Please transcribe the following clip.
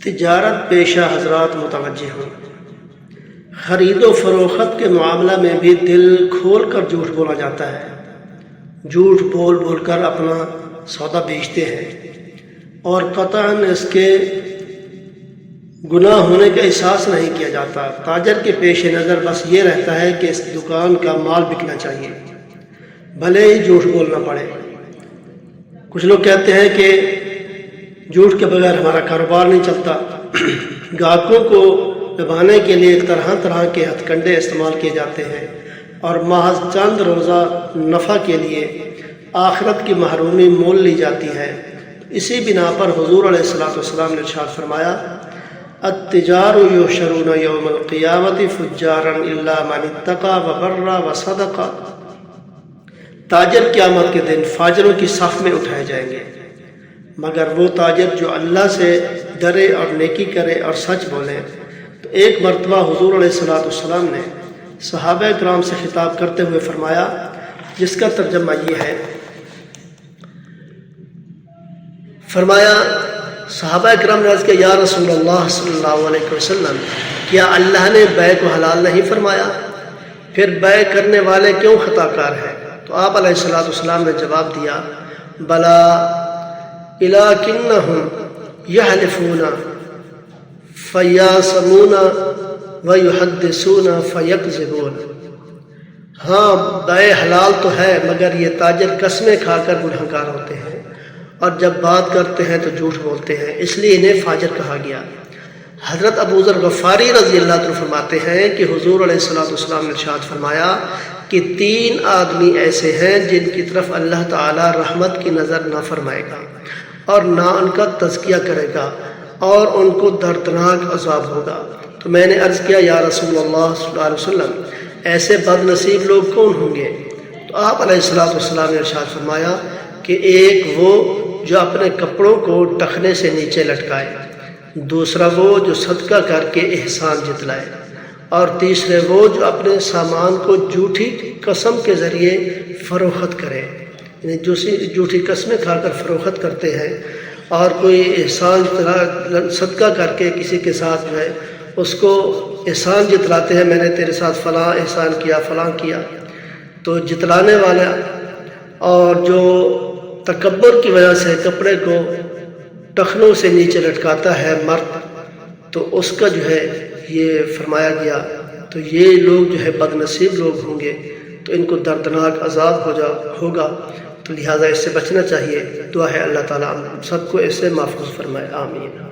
تجارت پیشہ حضرات متوجہ ہوں، خرید و فروخت کے معاملہ میں بھی دل کھول کر جھوٹ بولا جاتا ہے۔ جھوٹ بول بول کر اپنا سودا بیچتے ہیں اور قطعاً اس کے گناہ ہونے کا احساس نہیں کیا جاتا۔ تاجر کے پیش نظر بس یہ رہتا ہے کہ اس دکان کا مال بکنا چاہیے، بھلے ہی جھوٹ بولنا پڑے۔ کچھ لوگ کہتے ہیں کہ جھوٹ کے بغیر ہمارا کاروبار نہیں چلتا۔ گاہکوں کو لبھانے کے لیے طرح طرح کے ہتھ کنڈے استعمال کیے جاتے ہیں اور محض چند روزہ نفع کے لیے آخرت کی محرومی مول لی جاتی ہے۔ اسی بنا پر حضور علیہ السلام نے ارشاد فرمایا، التجار یحشرون یوم القیامت فجارا الا من اتقى وبر وصدق۔ تاجر قیامت کے دن فاجروں کی صف میں اٹھائے جائیں گے، مگر وہ تاجر جو اللہ سے ڈرے اور نیکی کرے اور سچ بولے۔ تو ایک مرتبہ حضور علیہ السلام نے صحابہ کرام سے خطاب کرتے ہوئے فرمایا، جس کا ترجمہ یہ ہے، فرمایا صحابہ کرام نے عرض کیا، یا رسول اللہ صلی اللہ علیہ وسلم، کیا اللہ نے بیع کو حلال نہیں فرمایا؟ پھر بیع کرنے والے کیوں خطا کار ہیں؟ تو آپ علیہ السلام نے جواب دیا، بلا لکنہم یحلفون فیاسمون ویحدثون فیکذبون۔ ہاں، بیع حلال تو ہے، مگر یہ تاجر قسمیں کھا کر گنہگار ہوتے ہیں اور جب بات کرتے ہیں تو جھوٹ بولتے ہیں، اس لیے انہیں فاجر کہا گیا۔ حضرت ابو ذر غفاری رضی اللہ عنہ فرماتے ہیں کہ حضور علیہ السلام نے ارشاد فرمایا کہ 3 آدمی ایسے ہیں جن کی طرف اللہ تعالی رحمت کی نظر نہ فرمائے گا اور نہ ان کا تزکیہ کرے گا اور ان کو دردناک عذاب ہوگا۔ تو میں نے عرض کیا، یا رسول اللہ صلی اللہ علیہ وسلم، ایسے بد نصیب لوگ کون ہوں گے؟ تو آپ علیہ السلام نے ارشاد فرمایا کہ ایک وہ جو اپنے کپڑوں کو ٹخنے سے نیچے لٹکائے، دوسرا وہ جو صدقہ کر کے احسان جتلائے، اور تیسرے وہ جو اپنے سامان کو جھوٹی قسم کے ذریعے فروخت کرے، یعنی جھوٹی قسمیں کھا کر فروخت کرتے ہیں اور کوئی احسان صدقہ کر کے کسی کے ساتھ جو ہے اس کو احسان جتلاتے ہیں، میں نے تیرے ساتھ فلاں احسان کیا، فلاں کیا۔ تو جتلانے والا اور جو تکبر کی وجہ سے کپڑے کو ٹخنوں سے نیچے لٹکاتا ہے مرد، تو اس کا جو ہے یہ فرمایا گیا، تو یہ لوگ جو ہے بد نصیب لوگ ہوں گے، تو ان کو دردناک عذاب ہوگا۔ تو لہٰذا اس سے بچنا چاہیے۔ دعا ہے اللہ تعالیٰ ہم سب کو اس سے محفوظ فرمائے، آمین۔